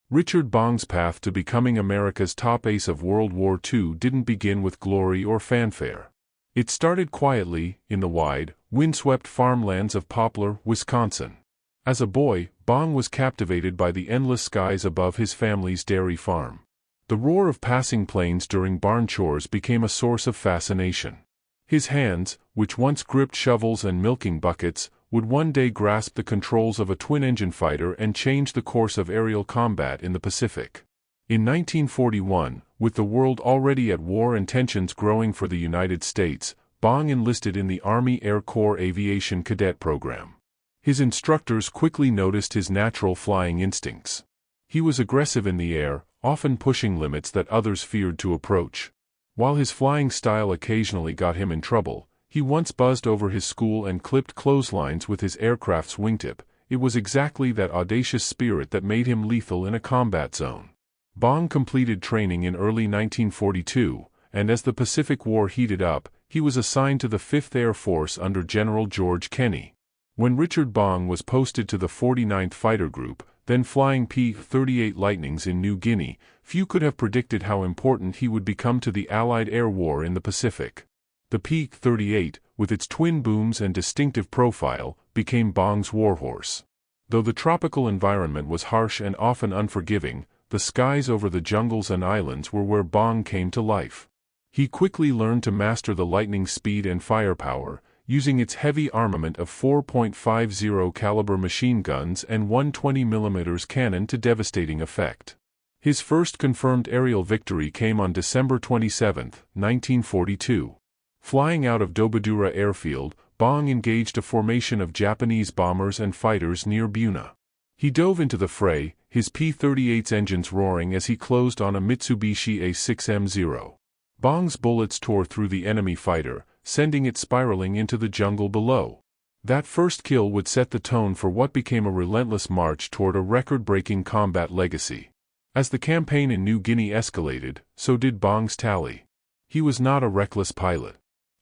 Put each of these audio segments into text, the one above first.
Richard Bong's path to becoming America's top ace of World War II didn't begin with glory or fanfare. It started quietly, in the wide, windswept farmlands of Poplar, Wisconsin. As a boy, Bong was captivated by the endless skies above his family's dairy farm. The roar of passing planes during barn chores became a source of fascination. His hands, which once gripped shovels and milking buckets, would one day grasp the controls of a twin-engine fighter and change the course of aerial combat in the Pacific. In 1941, with the world already at war and tensions growing for the United States, Bong enlisted in the Army Air Corps Aviation Cadet Program. His instructors quickly noticed his natural flying instincts. He was aggressive in the air, often pushing limits that others feared to approach. While his flying style occasionally got him in trouble, he once buzzed over his school and clipped clotheslines with his aircraft's wingtip. It was exactly that audacious spirit that made him lethal in a combat zone. Bong completed training in early 1942, and as the Pacific War heated up, he was assigned to the 5th Air Force under General George Kenney. When Richard Bong was posted to the 49th Fighter Group, then flying P-38 Lightnings in New Guinea, few could have predicted how important he would become to the Allied air war in the Pacific. The P-38, with its twin booms and distinctive profile, became Bong's warhorse. Though the tropical environment was harsh and often unforgiving, the skies over the jungles and islands were where Bong came to life. He quickly learned to master the Lightning's speed and firepower, using its heavy armament of 4.50 caliber machine guns and 120mm cannon to devastating effect. His first confirmed aerial victory came on December 27, 1942. Flying out of Dobodura Airfield, Bong engaged a formation of Japanese bombers and fighters near Buna. He dove into the fray, his P-38's engines roaring as he closed on a Mitsubishi A6M0. Bong's bullets tore through the enemy fighter, sending it spiraling into the jungle below. That first kill would set the tone for what became a relentless march toward a record-breaking combat legacy. As the campaign in New Guinea escalated, so did Bong's tally. He was not a reckless pilot.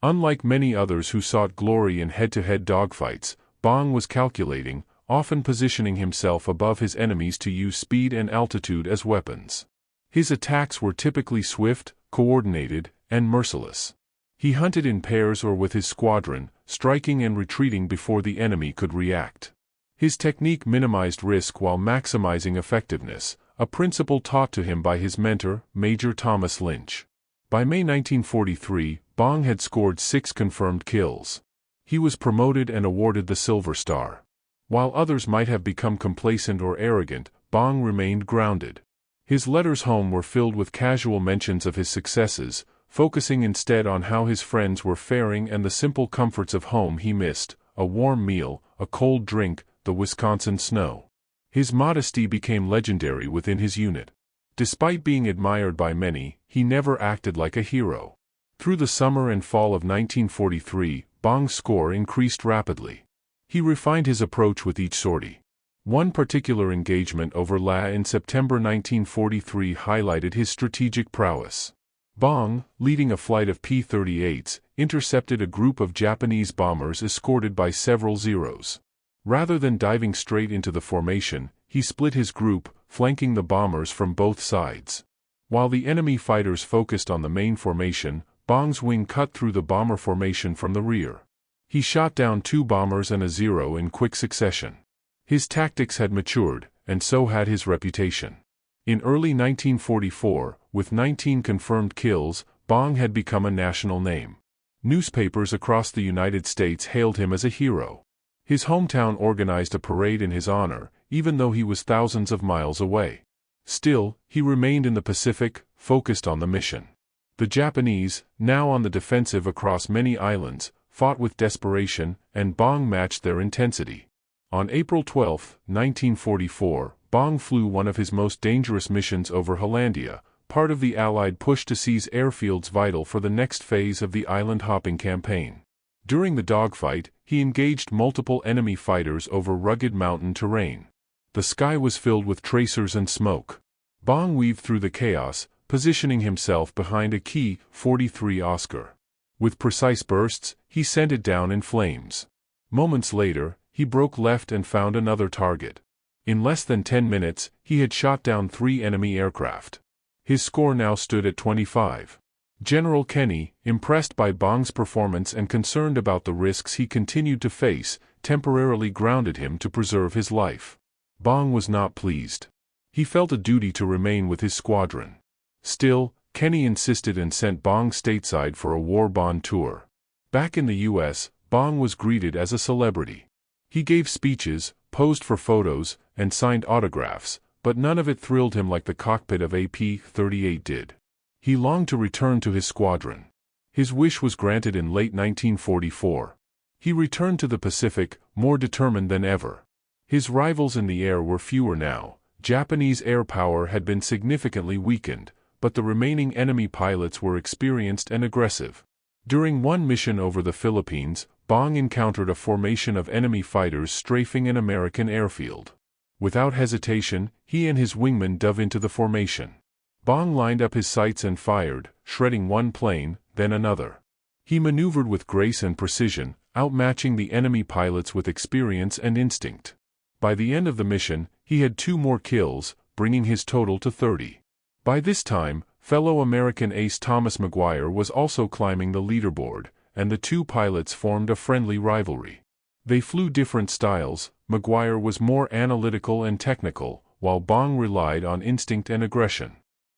Unlike many others who sought glory in head-to-head dogfights, Bong was calculating, often positioning himself above his enemies to use speed and altitude as weapons. His attacks were typically swift, coordinated, and merciless. He hunted in pairs or with his squadron, striking and retreating before the enemy could react. His technique minimized risk while maximizing effectiveness, a principle taught to him by his mentor, Major Thomas Lynch. By May 1943, Bong had scored 6 confirmed kills. He was promoted and awarded the Silver Star. While others might have become complacent or arrogant, Bong remained grounded. His letters home were filled with casual mentions of his successes, focusing instead on how his friends were faring and the simple comforts of home he missed: a warm meal, a cold drink, the Wisconsin snow. His modesty became legendary within his unit. Despite being admired by many, he never acted like a hero. Through the summer and fall of 1943, Bong's score increased rapidly. He refined his approach with each sortie. One particular engagement over La in September 1943 highlighted his strategic prowess. Bong, leading a flight of P-38s, intercepted a group of Japanese bombers escorted by several Zeros. Rather than diving straight into the formation, he split his group, flanking the bombers from both sides. While the enemy fighters focused on the main formation, Bong's wing cut through the bomber formation from the rear. He shot down 2 bombers and a Zero in quick succession. His tactics had matured, and so had his reputation. In early 1944, with 19 confirmed kills, Bong had become a national name. Newspapers across the United States hailed him as a hero. His hometown organized a parade in his honor, even though he was thousands of miles away. Still, he remained in the Pacific, focused on the mission. The Japanese, now on the defensive across many islands, fought with desperation, and Bong matched their intensity. On April 12, 1944, Bong flew one of his most dangerous missions over Hollandia, part of the Allied push to seize airfields vital for the next phase of the island-hopping campaign. During the dogfight, he engaged multiple enemy fighters over rugged mountain terrain. The sky was filled with tracers and smoke. Bong weaved through the chaos, positioning himself behind a key .43 Oscar. With precise bursts, he sent it down in flames. Moments later, he broke left and found another target. In less than 10 minutes, he had shot down 3 enemy aircraft. His score now stood at 25. General Kenny, impressed by Bong's performance and concerned about the risks he continued to face, temporarily grounded him to preserve his life. Bong was not pleased. He felt a duty to remain with his squadron. Still, Kenny insisted and sent Bong stateside for a war bond tour. Back in the U.S., Bong was greeted as a celebrity. He gave speeches, posed for photos, and signed autographs, but none of it thrilled him like the cockpit of a P-38 did. He longed to return to his squadron. His wish was granted in late 1944. He returned to the Pacific, more determined than ever. His rivals in the air were fewer now. Japanese air power had been significantly weakened, but the remaining enemy pilots were experienced and aggressive. During one mission over the Philippines, Bong encountered a formation of enemy fighters strafing an American airfield. Without hesitation, he and his wingman dove into the formation. Bong lined up his sights and fired, shredding one plane, then another. He maneuvered with grace and precision, outmatching the enemy pilots with experience and instinct. By the end of the mission, he had 2 more kills, bringing his total to 30. By this time, fellow American ace Thomas Maguire was also climbing the leaderboard, and the 2 pilots formed a friendly rivalry. They flew different styles. Maguire was more analytical and technical, while Bong relied on instinct and aggression.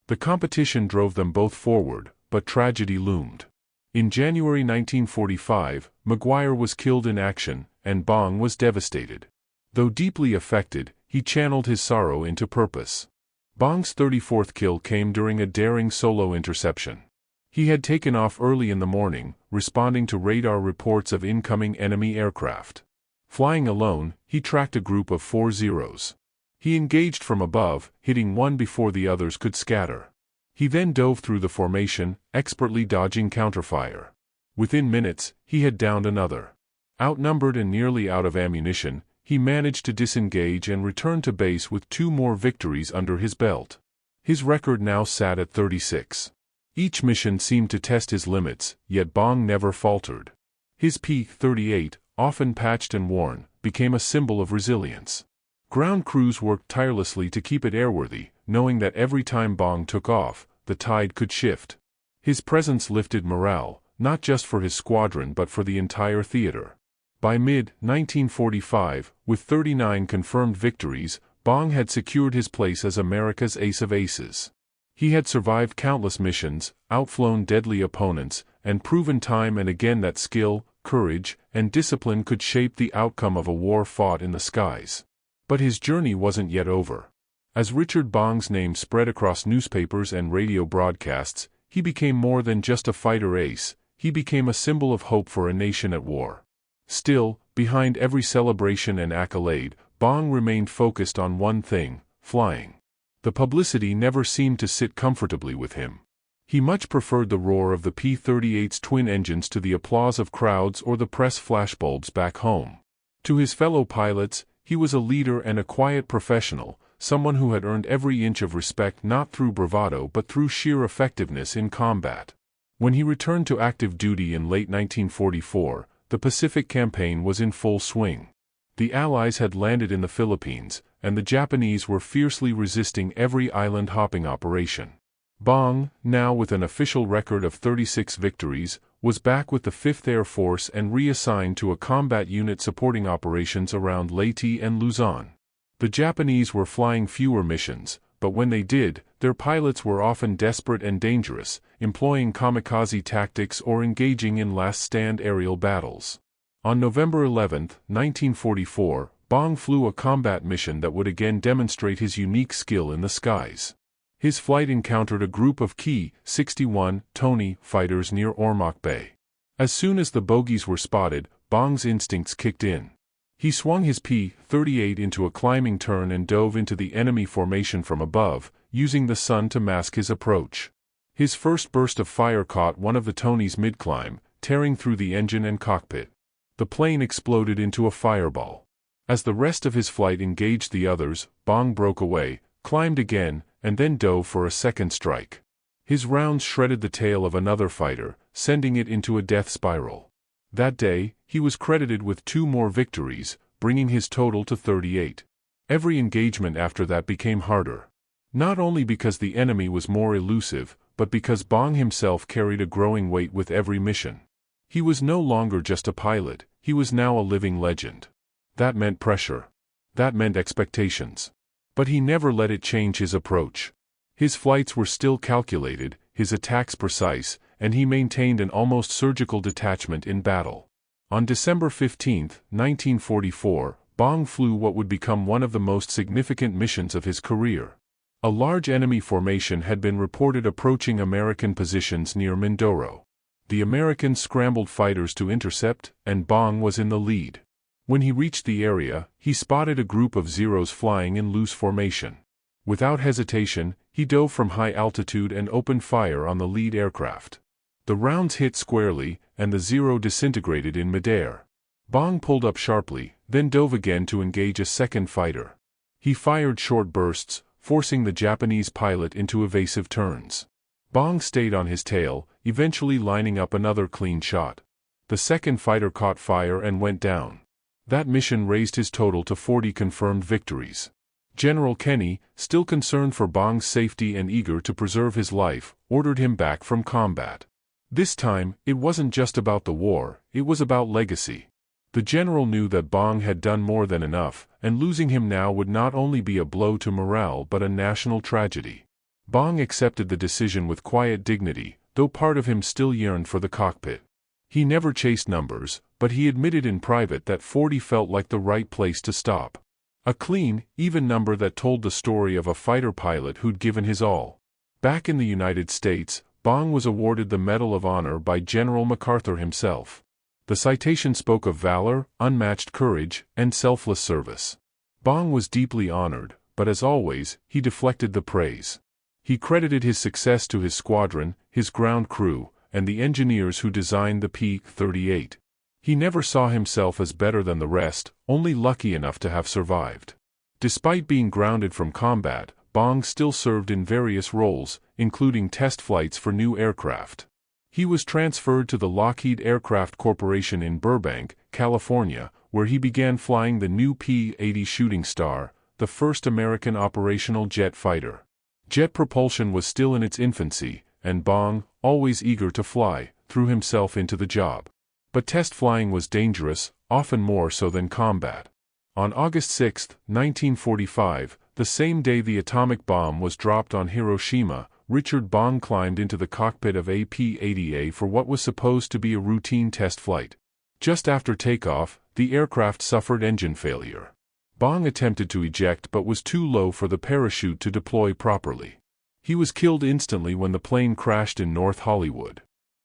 The competition drove them both forward, but tragedy loomed. In January 1945, Maguire was killed in action, and Bong was devastated. Though deeply affected, he channeled his sorrow into purpose. Bong's 34th kill came during a daring solo interception. He had taken off early in the morning, responding to radar reports of incoming enemy aircraft. Flying alone, he tracked a group of 4 Zeros. He engaged from above, hitting one before the others could scatter. He then dove through the formation, expertly dodging counterfire. Within minutes, he had downed another. Outnumbered and nearly out of ammunition, he managed to disengage and return to base with 2 more victories under his belt. His record now sat at 36. Each mission seemed to test his limits, yet Bong never faltered. His P-38, often patched and worn, became a symbol of resilience. Ground crews worked tirelessly to keep it airworthy, knowing that every time Bong took off, the tide could shift. His presence lifted morale, not just for his squadron but for the entire theater. By mid-1945, with 39 confirmed victories, Bong had secured his place as America's ace of aces. He had survived countless missions, outflown deadly opponents, and proven time and again that skill, courage, and discipline could shape the outcome of a war fought in the skies. But his journey wasn't yet over. As Richard Bong's name spread across newspapers and radio broadcasts, he became more than just a fighter ace. He became a symbol of hope for a nation at war. Still, behind every celebration and accolade, Bong remained focused on one thing: flying. The publicity never seemed to sit comfortably with him. He much preferred the roar of the P-38's twin engines to the applause of crowds or the press flashbulbs back home. To his fellow pilots, he was a leader and a quiet professional, someone who had earned every inch of respect not through bravado but through sheer effectiveness in combat. When he returned to active duty in late 1944, the Pacific campaign was in full swing. The Allies had landed in the Philippines, and the Japanese were fiercely resisting every island-hopping operation. Bong, now with an official record of 36 victories, was back with the 5th Air Force and reassigned to a combat unit supporting operations around Leyte and Luzon. The Japanese were flying fewer missions, but when they did, their pilots were often desperate and dangerous, employing kamikaze tactics or engaging in last-stand aerial battles. On November 11, 1944, Bong flew a combat mission that would again demonstrate his unique skill in the skies. His flight encountered a group of Ki-61 Tony fighters near Ormoc Bay. As soon as the bogies were spotted, Bong's instincts kicked in. He swung his P-38 into a climbing turn and dove into the enemy formation from above, using the sun to mask his approach. His first burst of fire caught one of the Tonys mid-climb, tearing through the engine and cockpit. The plane exploded into a fireball. As the rest of his flight engaged the others, Bong broke away, climbed again, and then dove for a second strike. His rounds shredded the tail of another fighter, sending it into a death spiral. That day, he was credited with 2 more victories, bringing his total to 38. Every engagement after that became harder. Not only because the enemy was more elusive, but because Bong himself carried a growing weight with every mission. He was no longer just a pilot, he was now a living legend. That meant pressure. That meant expectations. But he never let it change his approach. His flights were still calculated, his attacks precise, and he maintained an almost surgical detachment in battle. On December 15, 1944, Bong flew what would become one of the most significant missions of his career. A large enemy formation had been reported approaching American positions near Mindoro. The Americans scrambled fighters to intercept, and Bong was in the lead. When he reached the area, he spotted a group of Zeros flying in loose formation. Without hesitation, he dove from high altitude and opened fire on the lead aircraft. The rounds hit squarely, and the Zero disintegrated in midair. Bong pulled up sharply, then dove again to engage a second fighter. He fired short bursts, forcing the Japanese pilot into evasive turns. Bong stayed on his tail, eventually lining up another clean shot. The second fighter caught fire and went down. That mission raised his total to 40 confirmed victories. General Kenny, still concerned for Bong's safety and eager to preserve his life, ordered him back from combat. This time, it wasn't just about the war, it was about legacy. The general knew that Bong had done more than enough, and losing him now would not only be a blow to morale but a national tragedy. Bong accepted the decision with quiet dignity, though part of him still yearned for the cockpit. He never chased numbers, but he admitted in private that 40 felt like the right place to stop. A clean, even number that told the story of a fighter pilot who'd given his all. Back in the United States, Bong was awarded the Medal of Honor by General MacArthur himself. The citation spoke of valor, unmatched courage, and selfless service. Bong was deeply honored, but as always, he deflected the praise. He credited his success to his squadron, his ground crew, and the engineers who designed the P-38. He never saw himself as better than the rest, only lucky enough to have survived. Despite being grounded from combat, Bong still served in various roles, including test flights for new aircraft. He was transferred to the Lockheed Aircraft Corporation in Burbank, California, where he began flying the new P-80 Shooting Star, the first American operational jet fighter. Jet propulsion was still in its infancy, and Bong, always eager to fly, threw himself into the job. But test flying was dangerous, often more so than combat. On August 6, 1945, the same day the atomic bomb was dropped on Hiroshima, Richard Bong climbed into the cockpit of a P-80A for what was supposed to be a routine test flight. Just after takeoff, the aircraft suffered engine failure. Bong attempted to eject but was too low for the parachute to deploy properly. He was killed instantly when the plane crashed in North Hollywood.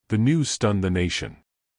The news stunned the nation.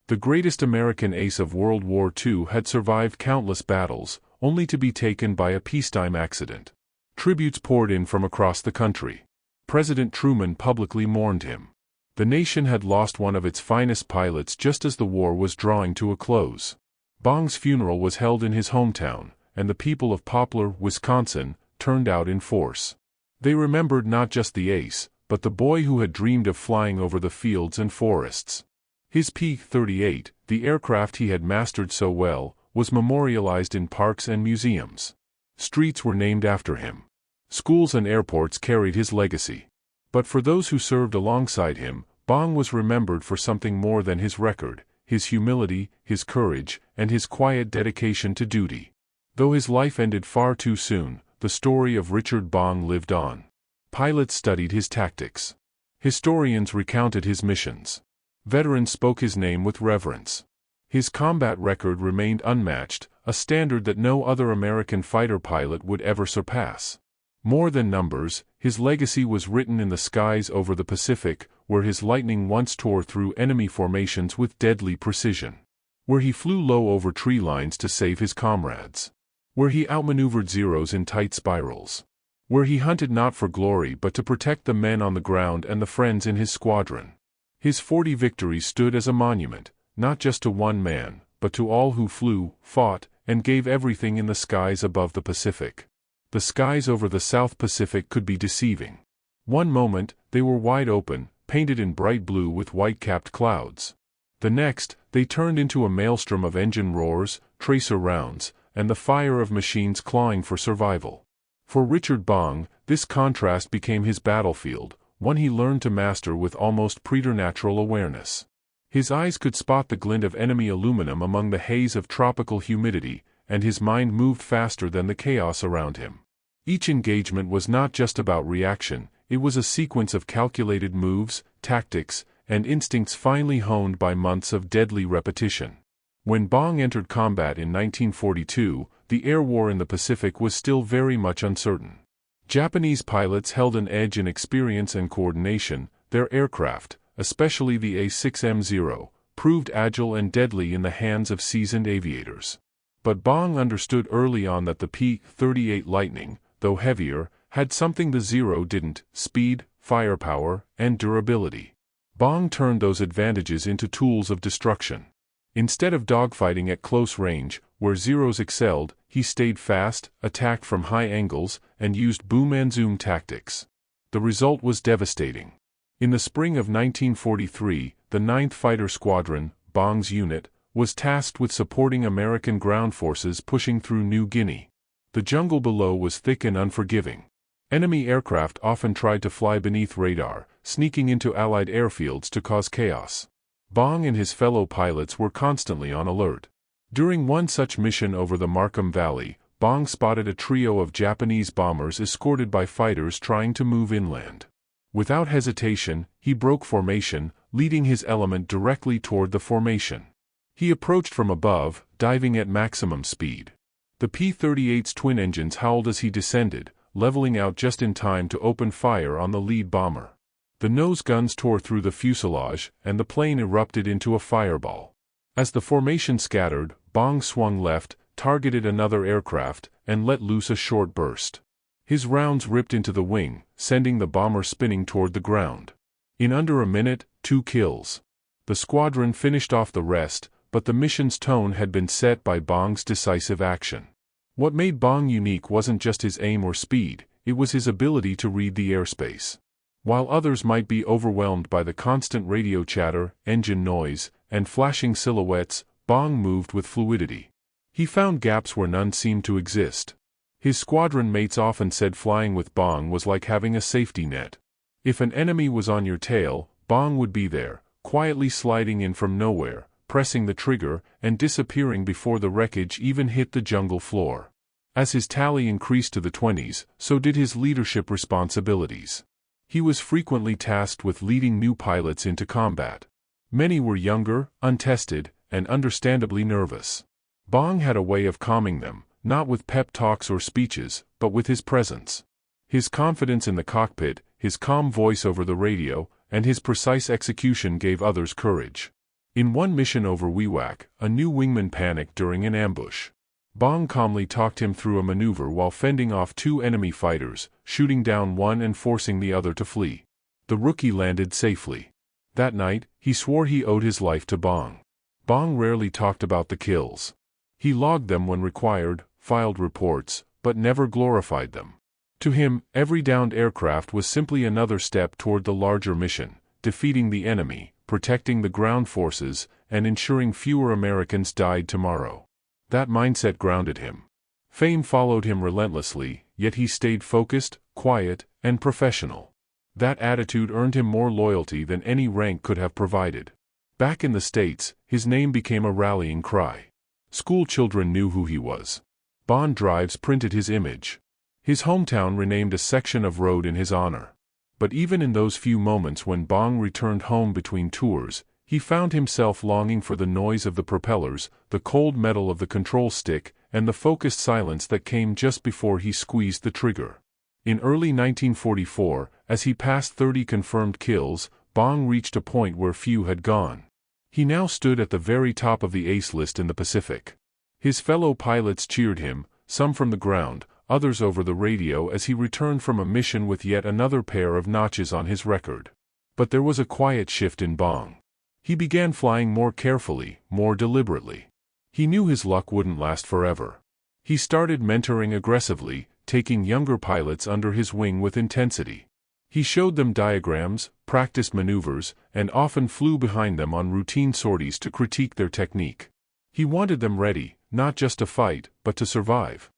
The greatest American ace of World War II had survived countless battles, only to be taken by a peacetime accident. Tributes poured in from across the country. President Truman publicly mourned him. The nation had lost one of its finest pilots just as the war was drawing to a close. Bong's funeral was held in his hometown, and the people of Poplar, Wisconsin, turned out in force. They remembered not just the ace, but the boy who had dreamed of flying over the fields and forests. His P-38, the aircraft he had mastered so well, was memorialized in parks and museums. Streets were named after him. Schools and airports carried his legacy. But for those who served alongside him, Bong was remembered for something more than his record, his humility, his courage, and his quiet dedication to duty. Though his life ended far too soon, the story of Richard Bong lived on. Pilots studied his tactics. Historians recounted his missions. Veterans spoke his name with reverence. His combat record remained unmatched, a standard that no other American fighter pilot would ever surpass. More than numbers, his legacy was written in the skies over the Pacific, where his lightning once tore through enemy formations with deadly precision. Where he flew low over tree lines to save his comrades. Where he outmaneuvered Zeros in tight spirals. Where he hunted not for glory but to protect the men on the ground and the friends in his squadron. His 40 victories stood as a monument, not just to one man, but to all who flew, fought, and gave everything in the skies above the Pacific. The skies over the South Pacific could be deceiving. One moment, they were wide open, painted in bright blue with white-capped clouds. The next, they turned into a maelstrom of engine roars, tracer rounds, and the fire of machines clawing for survival. For Richard Bong, this contrast became his battlefield, one he learned to master with almost preternatural awareness. His eyes could spot the glint of enemy aluminum among the haze of tropical humidity, and his mind moved faster than the chaos around him. Each engagement was not just about reaction, it was a sequence of calculated moves, tactics, and instincts finely honed by months of deadly repetition. When Bong entered combat in 1942, the air war in the Pacific was still very much uncertain. Japanese pilots held an edge in experience and coordination. Their aircraft, especially the A6M0, proved agile and deadly in the hands of seasoned aviators. But Bong understood early on that the P-38 Lightning, though heavier, had something the Zero didn't: speed, firepower, and durability. Bong turned those advantages into tools of destruction. Instead of dogfighting at close range, where Zeros excelled, he stayed fast, attacked from high angles, and used boom and zoom tactics. The result was devastating. In the spring of 1943, the 9th Fighter Squadron, Bong's unit, was tasked with supporting American ground forces pushing through New Guinea. The jungle below was thick and unforgiving. Enemy aircraft often tried to fly beneath radar, sneaking into Allied airfields to cause chaos. Bong and his fellow pilots were constantly on alert. During one such mission over the Markham Valley, Bong spotted a trio of Japanese bombers escorted by fighters trying to move inland. Without hesitation, he broke formation, leading his element directly toward the formation. He approached from above, diving at maximum speed. The P-38's twin engines howled as he descended, leveling out just in time to open fire on the lead bomber. The nose guns tore through the fuselage, and the plane erupted into a fireball. As the formation scattered, Bong swung left, targeted another aircraft, and let loose a short burst. His rounds ripped into the wing, sending the bomber spinning toward the ground. In under a minute, 2 kills. The squadron finished off the rest, but the mission's tone had been set by Bong's decisive action. What made Bong unique wasn't just his aim or speed, it was his ability to read the airspace. While others might be overwhelmed by the constant radio chatter, engine noise, and flashing silhouettes, Bong moved with fluidity. He found gaps where none seemed to exist. His squadron mates often said flying with Bong was like having a safety net. If an enemy was on your tail, Bong would be there, quietly sliding in from nowhere, pressing the trigger, and disappearing before the wreckage even hit the jungle floor. As his tally increased to the 20s, so did his leadership responsibilities. He was frequently tasked with leading new pilots into combat. Many were younger, untested, and understandably nervous. Bong had a way of calming them, not with pep talks or speeches, but with his presence. His confidence in the cockpit, his calm voice over the radio, and his precise execution gave others courage. In one mission over Wewak, a new wingman panicked during an ambush. Bong calmly talked him through a maneuver while fending off 2 enemy fighters, shooting down one and forcing the other to flee. The rookie landed safely. That night, he swore he owed his life to Bong. Bong rarely talked about the kills. He logged them when required, filed reports, but never glorified them. To him, every downed aircraft was simply another step toward the larger mission: defeating the enemy, protecting the ground forces, and ensuring fewer Americans died tomorrow. That mindset grounded him. Fame followed him relentlessly, yet he stayed focused, quiet, and professional. That attitude earned him more loyalty than any rank could have provided. Back in the States, his name became a rallying cry. School children knew who he was. Bond drives printed his image. His hometown renamed a section of road in his honor. But even in those few moments when Bong returned home between tours, he found himself longing for the noise of the propellers, the cold metal of the control stick, and the focused silence that came just before he squeezed the trigger. In early 1944, as he passed 30 confirmed kills, Bong reached a point where few had gone. He now stood at the very top of the ace list in the Pacific. His fellow pilots cheered him, some from the ground, others over the radio, as he returned from a mission with yet another pair of notches on his record. But there was a quiet shift in Bong. He began flying more carefully, more deliberately. He knew his luck wouldn't last forever. He started mentoring aggressively, taking younger pilots under his wing with intensity. He showed them diagrams, practiced maneuvers, and often flew behind them on routine sorties to critique their technique. He wanted them ready, not just to fight, but to survive.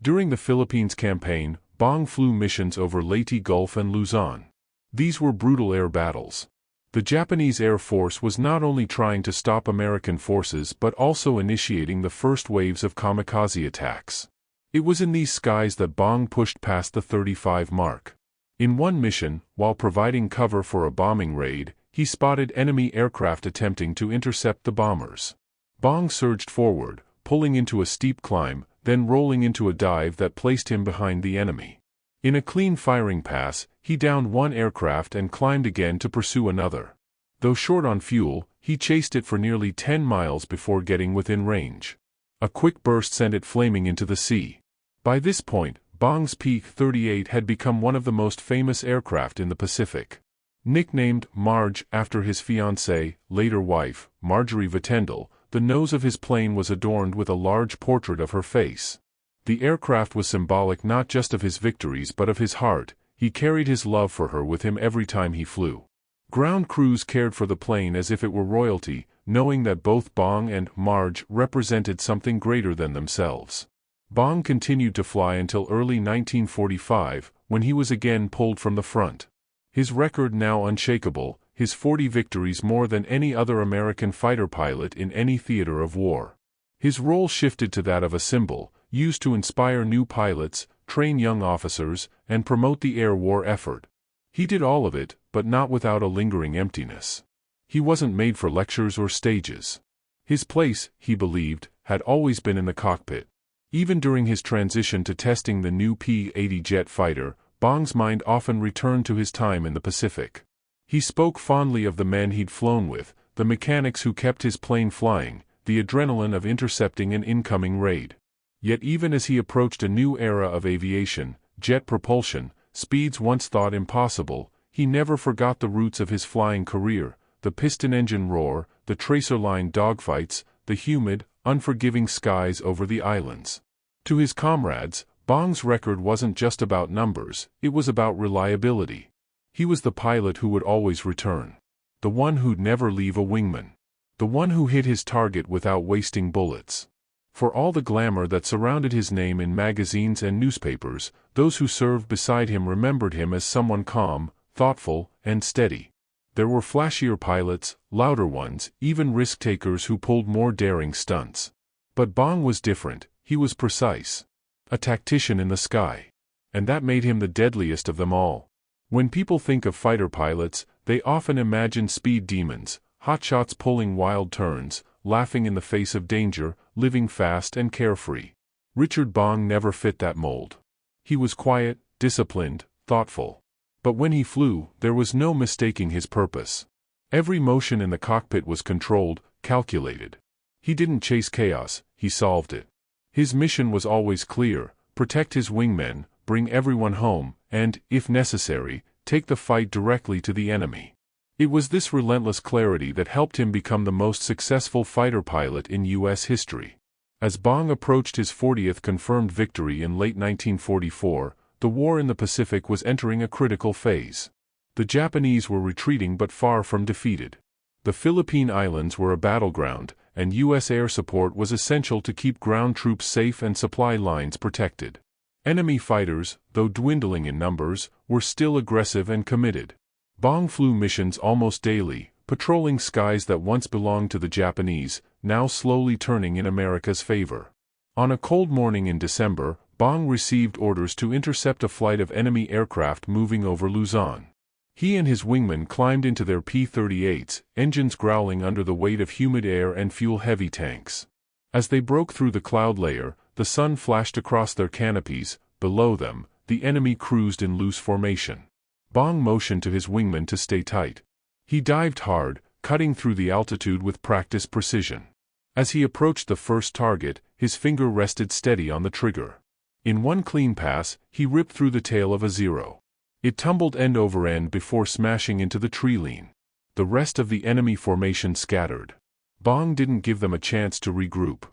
During the Philippines campaign, Bong flew missions over Leyte Gulf and Luzon. These were brutal air battles. The Japanese Air Force was not only trying to stop American forces but also initiating the first waves of kamikaze attacks. It was in these skies that Bong pushed past the 35 mark. In one mission, while providing cover for a bombing raid, he spotted enemy aircraft attempting to intercept the bombers. Bong surged forward, pulling into a steep climb, then rolling into a dive that placed him behind the enemy. In a clean firing pass, he downed one aircraft and climbed again to pursue another. Though short on fuel, he chased it for nearly 10 miles before getting within range. A quick burst sent it flaming into the sea. By this point, Bong's P-38 had become one of the most famous aircraft in the Pacific. Nicknamed Marge after his fiancée, later wife, Marjorie Vitendel, the nose of his plane was adorned with a large portrait of her face. The aircraft was symbolic not just of his victories but of his heart. He carried his love for her with him every time he flew. Ground crews cared for the plane as if it were royalty, knowing that both Bong and Marge represented something greater than themselves. Bong continued to fly until early 1945, when he was again pulled from the front. His record now unshakable, his 40 victories more than any other American fighter pilot in any theater of war. His role shifted to that of a symbol, used to inspire new pilots, train young officers, and promote the air war effort. He did all of it, but not without a lingering emptiness. He wasn't made for lectures or stages. His place, he believed, had always been in the cockpit. Even during his transition to testing the new P-80 jet fighter, Bong's mind often returned to his time in the Pacific. He spoke fondly of the men he'd flown with, the mechanics who kept his plane flying, the adrenaline of intercepting an incoming raid. Yet even as he approached a new era of aviation, jet propulsion, speeds once thought impossible, he never forgot the roots of his flying career, the piston engine roar, the tracer-line dogfights, the humid, unforgiving skies over the islands. To his comrades, Bong's record wasn't just about numbers, it was about reliability. He was the pilot who would always return. The one who'd never leave a wingman. The one who hit his target without wasting bullets. For all the glamour that surrounded his name in magazines and newspapers, those who served beside him remembered him as someone calm, thoughtful, and steady. There were flashier pilots, louder ones, even risk-takers who pulled more daring stunts. But Bong was different, he was precise. A tactician in the sky. And that made him the deadliest of them all. When people think of fighter pilots, they often imagine speed demons, hotshots pulling wild turns, laughing in the face of danger, living fast and carefree. Richard Bong never fit that mold. He was quiet, disciplined, thoughtful. But when he flew, there was no mistaking his purpose. Every motion in the cockpit was controlled, calculated. He didn't chase chaos, he solved it. His mission was always clear: protect his wingmen, bring everyone home, and, if necessary, take the fight directly to the enemy. It was this relentless clarity that helped him become the most successful fighter pilot in U.S. history. As Bong approached his 40th confirmed victory in late 1944, the war in the Pacific was entering a critical phase. The Japanese were retreating but far from defeated. The Philippine Islands were a battleground, and U.S. air support was essential to keep ground troops safe and supply lines protected. Enemy fighters, though dwindling in numbers, were still aggressive and committed. Bong flew missions almost daily, patrolling skies that once belonged to the Japanese, now slowly turning in America's favor. On a cold morning in December, Bong received orders to intercept a flight of enemy aircraft moving over Luzon. He and his wingmen climbed into their P-38s, engines growling under the weight of humid air and fuel-heavy tanks. As they broke through the cloud layer, the sun flashed across their canopies. Below them, the enemy cruised in loose formation. Bong motioned to his wingman to stay tight. He dived hard, cutting through the altitude with practiced precision. As he approached the first target, his finger rested steady on the trigger. In one clean pass, he ripped through the tail of a Zero. It tumbled end over end before smashing into the tree line. The rest of the enemy formation scattered. Bong didn't give them a chance to regroup.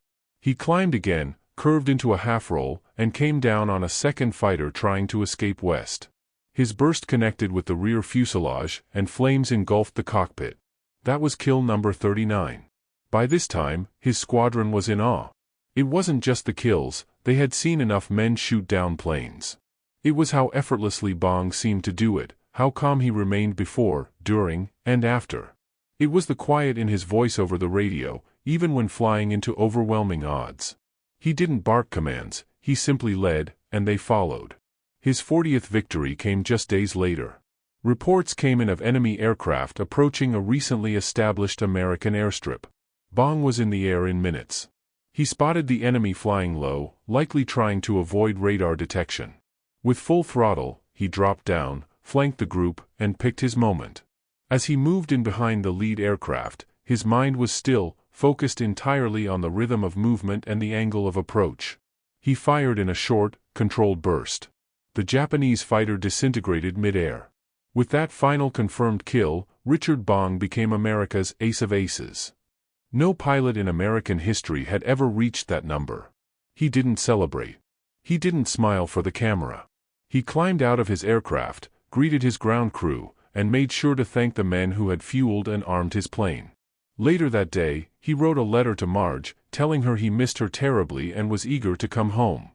He climbed again, curved into a half-roll, and came down on a second fighter trying to escape west. His burst connected with the rear fuselage, and flames engulfed the cockpit. That was kill number 39. By this time, his squadron was in awe. It wasn't just the kills, they had seen enough men shoot down planes. It was how effortlessly Bong seemed to do it, how calm he remained before, during, and after. It was the quiet in his voice over the radio, even when flying into overwhelming odds. He didn't bark commands, he simply led, and they followed. His 40th victory came just days later. Reports came in of enemy aircraft approaching a recently established American airstrip. Bong was in the air in minutes. He spotted the enemy flying low, likely trying to avoid radar detection. With full throttle, he dropped down, flanked the group, and picked his moment. As he moved in behind the lead aircraft, his mind was still, focused entirely on the rhythm of movement and the angle of approach. He fired in a short, controlled burst. The Japanese fighter disintegrated mid-air. With that final confirmed kill, Richard Bong became America's ace of aces. No pilot in American history had ever reached that number. He didn't celebrate. He didn't smile for the camera. He climbed out of his aircraft, greeted his ground crew, and made sure to thank the men who had fueled and armed his plane. Later that day, he wrote a letter to Marge, telling her he missed her terribly and was eager to come home.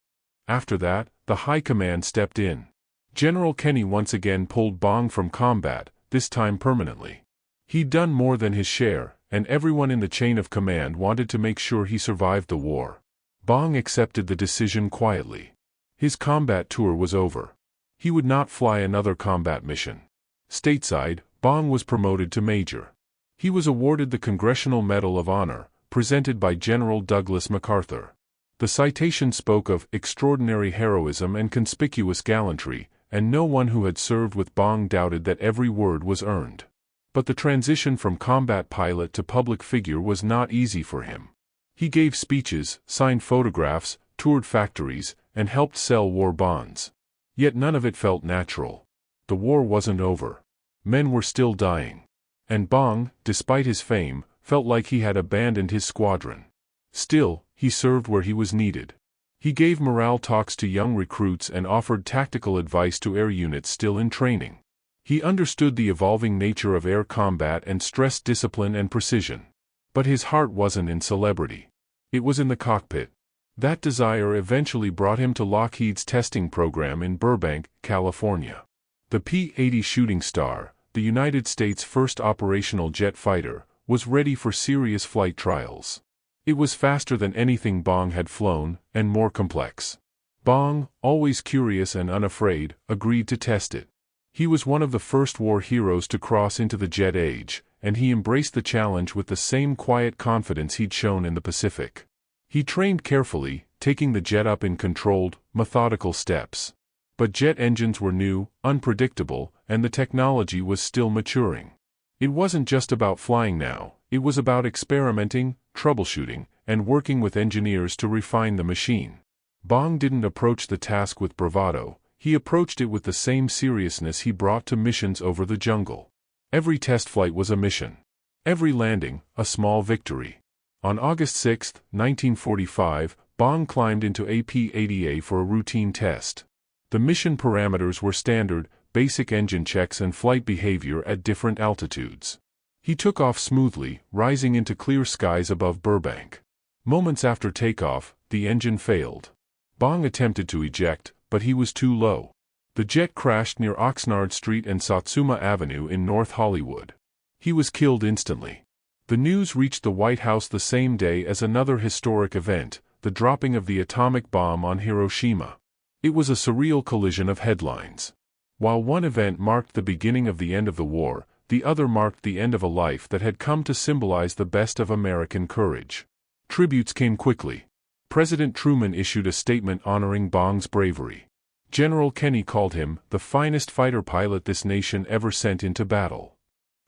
After that, the high command stepped in. General Kenny once again pulled Bong from combat, this time permanently. He'd done more than his share, and everyone in the chain of command wanted to make sure he survived the war. Bong accepted the decision quietly. His combat tour was over. He would not fly another combat mission. Stateside, Bong was promoted to major. He was awarded the Congressional Medal of Honor, presented by General Douglas MacArthur. The citation spoke of extraordinary heroism and conspicuous gallantry, and no one who had served with Bong doubted that every word was earned. But the transition from combat pilot to public figure was not easy for him. He gave speeches, signed photographs, toured factories, and helped sell war bonds. Yet none of it felt natural. The war wasn't over. Men were still dying. And Bong, despite his fame, felt like he had abandoned his squadron. Still, he served where he was needed. He gave morale talks to young recruits and offered tactical advice to air units still in training. He understood the evolving nature of air combat and stressed discipline and precision. But his heart wasn't in celebrity. It was in the cockpit. That desire eventually brought him to Lockheed's testing program in Burbank, California. The P-80 Shooting Star, the United States' first operational jet fighter, was ready for serious flight trials. It was faster than anything Bong had flown, and more complex. Bong, always curious and unafraid, agreed to test it. He was one of the first war heroes to cross into the jet age, and he embraced the challenge with the same quiet confidence he'd shown in the Pacific. He trained carefully, taking the jet up in controlled, methodical steps. But jet engines were new, unpredictable, and the technology was still maturing. It wasn't just about flying now, it was about experimenting, troubleshooting, and working with engineers to refine the machine. Bong didn't approach the task with bravado, he approached it with the same seriousness he brought to missions over the jungle. Every test flight was a mission. Every landing, a small victory. On August 6, 1945, Bong climbed into a P-80A for a routine test. The mission parameters were standard, basic engine checks and flight behavior at different altitudes. He took off smoothly, rising into clear skies above Burbank. Moments after takeoff, the engine failed. Bong attempted to eject, but he was too low. The jet crashed near Oxnard Street and Satsuma Avenue in North Hollywood. He was killed instantly. The news reached the White House the same day as another historic event, the dropping of the atomic bomb on Hiroshima. It was a surreal collision of headlines. While one event marked the beginning of the end of the war, the other marked the end of a life that had come to symbolize the best of American courage. Tributes came quickly. President Truman issued a statement honoring Bong's bravery. General Kenny called him the finest fighter pilot this nation ever sent into battle.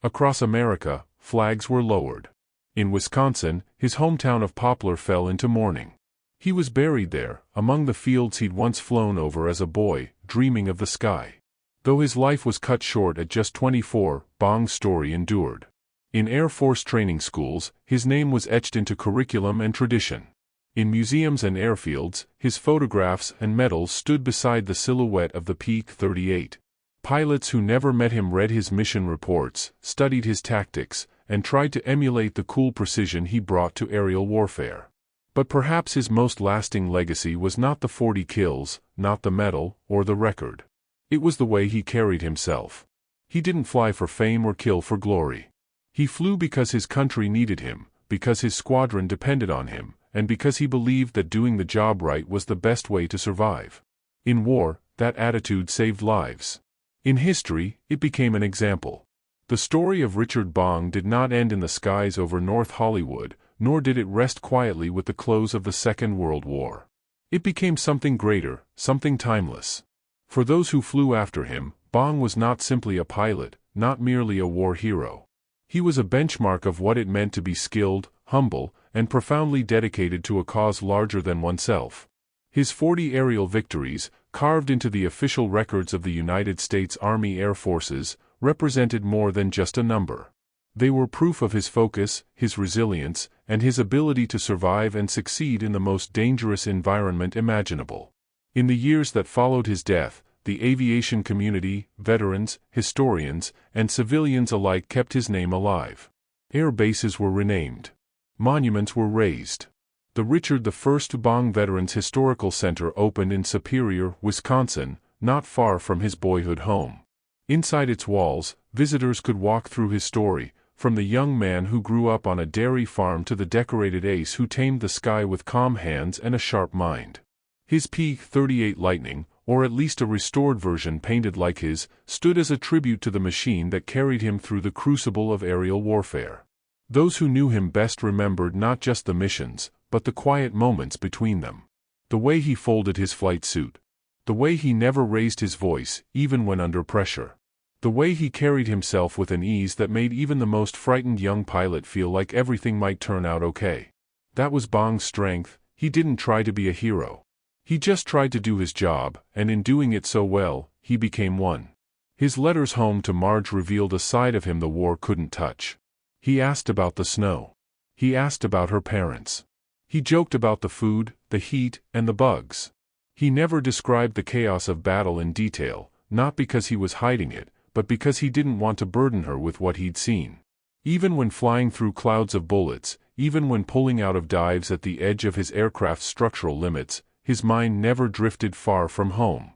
Across America, flags were lowered. In Wisconsin, his hometown of Poplar fell into mourning. He was buried there, among the fields he'd once flown over as a boy, dreaming of the sky. Though his life was cut short at just 24, Bong's story endured. In Air Force training schools, his name was etched into curriculum and tradition. In museums and airfields, his photographs and medals stood beside the silhouette of the P-38. Pilots who never met him read his mission reports, studied his tactics, and tried to emulate the cool precision he brought to aerial warfare. But perhaps his most lasting legacy was not the 40 kills, not the medal, or the record. It was the way he carried himself. He didn't fly for fame or kill for glory. He flew because his country needed him, because his squadron depended on him, and because he believed that doing the job right was the best way to survive. In war, that attitude saved lives. In history, it became an example. The story of Richard Bong did not end in the skies over North Hollywood, nor did it rest quietly with the close of the Second World War. It became something greater, something timeless. For those who flew after him, Bong was not simply a pilot, not merely a war hero. He was a benchmark of what it meant to be skilled, humble, and profoundly dedicated to a cause larger than oneself. His 40 aerial victories, carved into the official records of the United States Army Air Forces, represented more than just a number. They were proof of his focus, his resilience, and his ability to survive and succeed in the most dangerous environment imaginable. In the years that followed his death, the aviation community, veterans, historians, and civilians alike kept his name alive. Air bases were renamed. Monuments were raised. The Richard I Bong Veterans Historical Center opened in Superior, Wisconsin, not far from his boyhood home. Inside its walls, visitors could walk through his story, from the young man who grew up on a dairy farm to the decorated ace who tamed the sky with calm hands and a sharp mind. His P-38 Lightning, or at least a restored version painted like his, stood as a tribute to the machine that carried him through the crucible of aerial warfare. Those who knew him best remembered not just the missions, but the quiet moments between them. The way he folded his flight suit. The way he never raised his voice, even when under pressure. The way he carried himself with an ease that made even the most frightened young pilot feel like everything might turn out okay. That was Bong's strength. He didn't try to be a hero. He just tried to do his job, and in doing it so well, he became one. His letters home to Marge revealed a side of him the war couldn't touch. He asked about the snow. He asked about her parents. He joked about the food, the heat, and the bugs. He never described the chaos of battle in detail, not because he was hiding it, but because he didn't want to burden her with what he'd seen. Even when flying through clouds of bullets, even when pulling out of dives at the edge of his aircraft's structural limits, his mind never drifted far from home.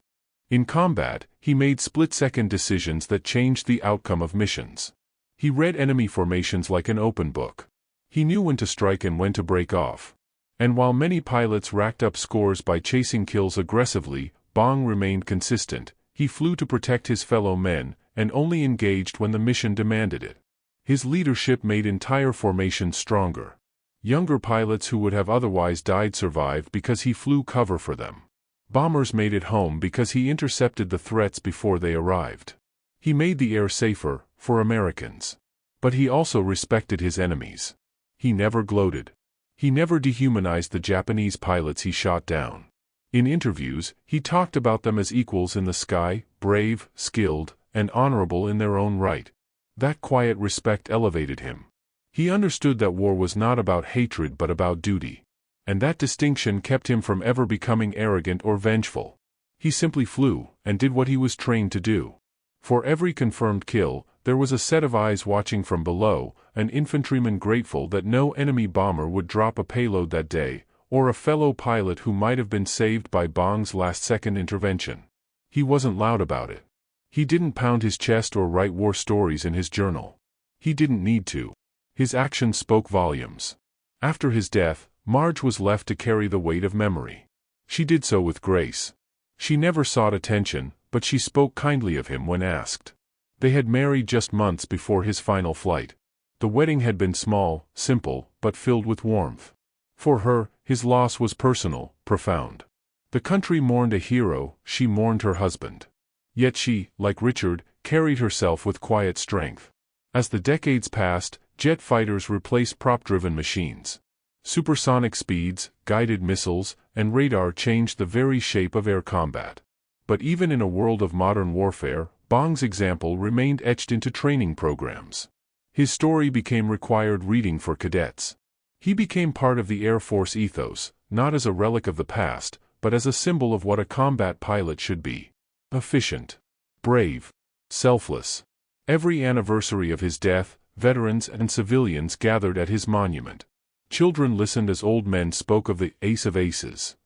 In combat, he made split-second decisions that changed the outcome of missions. He read enemy formations like an open book. He knew when to strike and when to break off. And while many pilots racked up scores by chasing kills aggressively, Bong remained consistent. He flew to protect his fellow men, and only engaged when the mission demanded it. His leadership made entire formations stronger. Younger pilots who would have otherwise died survived because he flew cover for them. Bombers made it home because he intercepted the threats before they arrived. He made the air safer, for Americans. But he also respected his enemies. He never gloated. He never dehumanized the Japanese pilots he shot down. In interviews, he talked about them as equals in the sky, brave, skilled, and honorable in their own right. That quiet respect elevated him. He understood that war was not about hatred but about duty. And that distinction kept him from ever becoming arrogant or vengeful. He simply flew, and did what he was trained to do. For every confirmed kill, there was a set of eyes watching from below, an infantryman grateful that no enemy bomber would drop a payload that day, or a fellow pilot who might have been saved by Bong's last-second intervention. He wasn't loud about it. He didn't pound his chest or write war stories in his journal. He didn't need to. His actions spoke volumes. After his death, Marge was left to carry the weight of memory. She did so with grace. She never sought attention, but she spoke kindly of him when asked. They had married just months before his final flight. The wedding had been small, simple, but filled with warmth. For her, his loss was personal, profound. The country mourned a hero, she mourned her husband. Yet she, like Richard, carried herself with quiet strength. As the decades passed, jet fighters replaced prop-driven machines. Supersonic speeds, guided missiles, and radar changed the very shape of air combat. But even in a world of modern warfare, Bong's example remained etched into training programs. His story became required reading for cadets. He became part of the Air Force ethos, not as a relic of the past, but as a symbol of what a combat pilot should be. Efficient. Brave. Selfless. Every anniversary of his death, veterans and civilians gathered at his monument. Children listened as old men spoke of the ace of aces.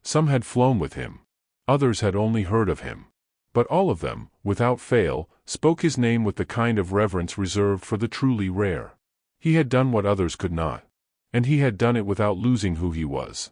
Some had flown with him. Others had only heard of him. But all of them, without fail, spoke his name with the kind of reverence reserved for the truly rare. He had done what others could not. And he had done it without losing who he was.